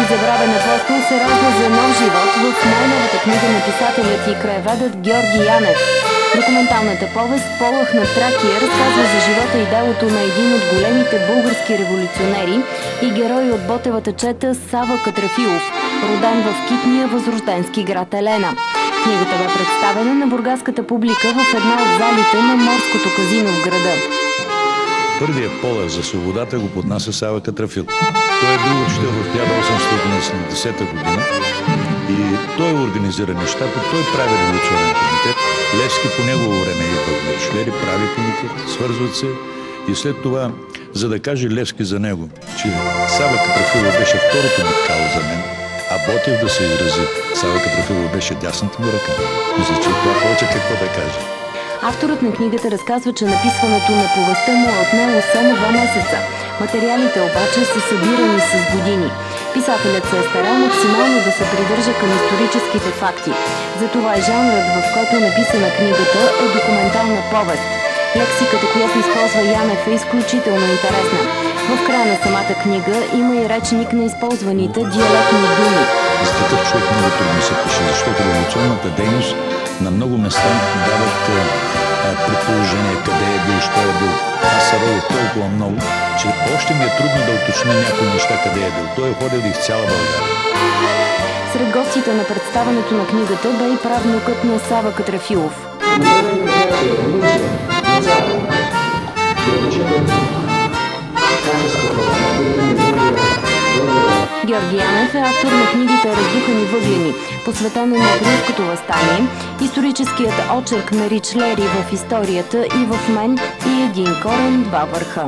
Забравен апостол се ражда за нов живот в най-новата книга на писателят и краеведът Георги Янев. Документалната повест "Полъх на Тракия" разказва за живота и делото на един от големите български революционери и герой от Ботевата чета Сава Катрафилов, роден в китния възрожденски град Елена. Книгата бе представена на бургаската публика в една от залите на Морското казино в града. Първият полъх за свободата го поднася Сава Катрафил. Той е бил учител в 1870 година и той организира нещата, той прави революционен комитет. Левски по негово време идва в Мишлери, прави комитет, свързват се и след това, за да каже Левски за него, че Сава Катрафилов беше второто миткало за мен, а Ботев да се изрази, Сава Катрафилов беше дясната ми ръка. Мисля, че това повече какво да каже. Авторът на книгата разказва, че написването на повестта му е отнело само 2 месеца. Материалите обаче са събирани с години. Писателят се е старал максимално да се придържа към историческите факти. Затова и жанрът, в който е написана книгата, е документална повест. Лексиката, която използва Янев, е изключително интересна. В края на самата книга има и речник на използваните диалектни думи. За такъв човек много трудно се пише, защото революционната дейност на много места дават предположение къде е бил, що е бил. Аз се родих толкова много, че още ми е трудно да уточня някои неща къде е бил. Той е ходил и в цяла България. Сред гостите на представането на книгата бе и правнукът на Сава Катрафилов. Георги Янев е автор на книгите "Раздухани въглени", посветена на Априлското въстание, историческият очерк на Ричлери в историята и в мен и "Един корен, два върха".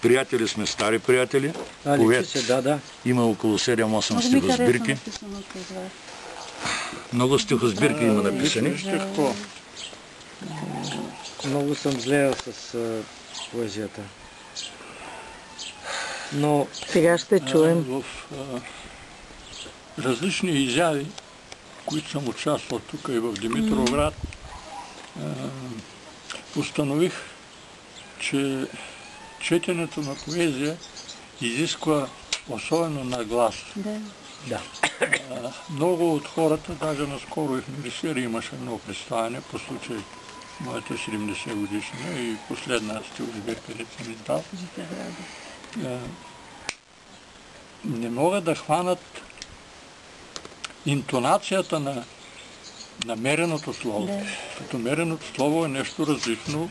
Приятели сме, стари приятели. Поет. Да. Има около 7-8 стихосбирки. Много стихосбирки има написани. Много съм злеял с поезията. Но сега ще чуем. В различни изяви, които съм участвал тук и в Димитровград, установих, че четенето на поезия изисква особено наглас. да. Много от хората, даже наскоро и в Милисери имаше едно представяне по случай моята 70 годишна и последна стихосбирка рецензитал. Не могат да хванат интонацията на намереното слово. Като мереното слово е нещо различно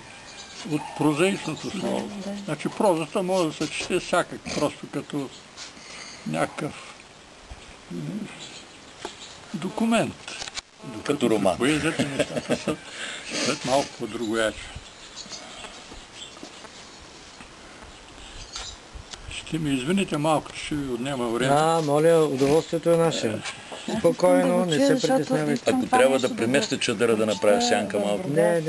от прозаичното слово. Значи прозата може да се чете всякак, просто като някакъв документ. Като роман. Поезията нещата са след малко по-другояче. Ще ми извините малко, че ще ви отнема време. Моля, удоволствието е наше. Спокойно, не се притеснявайте. Ако трябва да преместя чадъра да направя сянка малко. Не.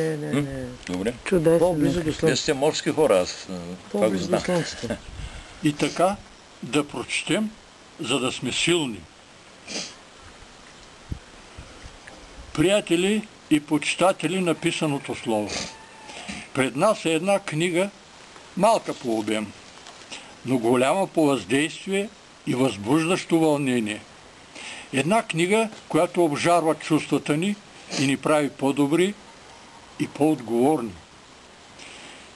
Добре. Чудесно. По-близо до Вие слънцето. сте морски хора, аз това го По-близо до знам. слънцето. И така да прочетем, за да сме силни. Приятели и почитатели на писаното слово. Пред нас е една книга, малка по обем, но голяма по въздействие и възбуждащо вълнение. Една книга, която обжарва чувствата ни и ни прави по-добри и по-отговорни.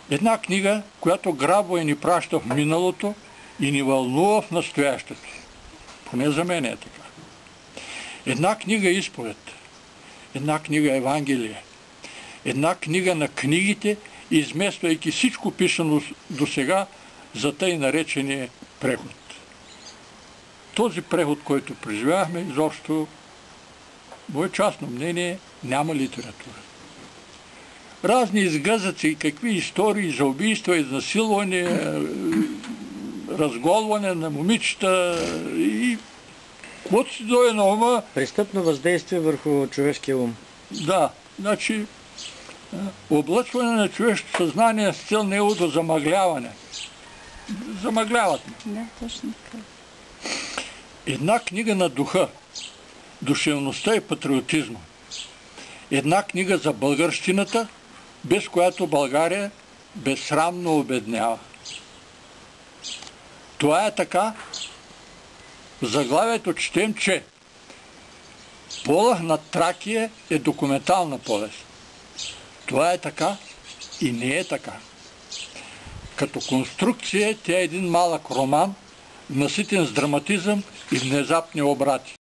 Една книга, която грабва и ни праща в миналото и ни вълнува в настоящето. Поне за мен е така. Една книга изповед. Една книга Евангелие. Една книга на книгите, измествайки всичко писано до сега за тъй наречения преход. Този преход, който преживяхме, изобщо, мое частно мнение, няма литература. Разни изгъзъци и какви истории за убийства, изнасилване, разголване на момичета и каквото си дойде на ума. Престъпно въздействие върху човешкия ум. Да, значи облъчване на човешкото съзнание с цел неговото замъгляване. Замъгляват ме. Да, точно така. Една книга на духа, душевността и патриотизма. Една книга за българщината, без която България безсрамно обеднява. Това е така. В заглавието четем, че Полъх над Тракия е документална повест. Това е така и не е така. Като конструкция тя е един малък роман, наситен с драматизъм и внезапни обрати.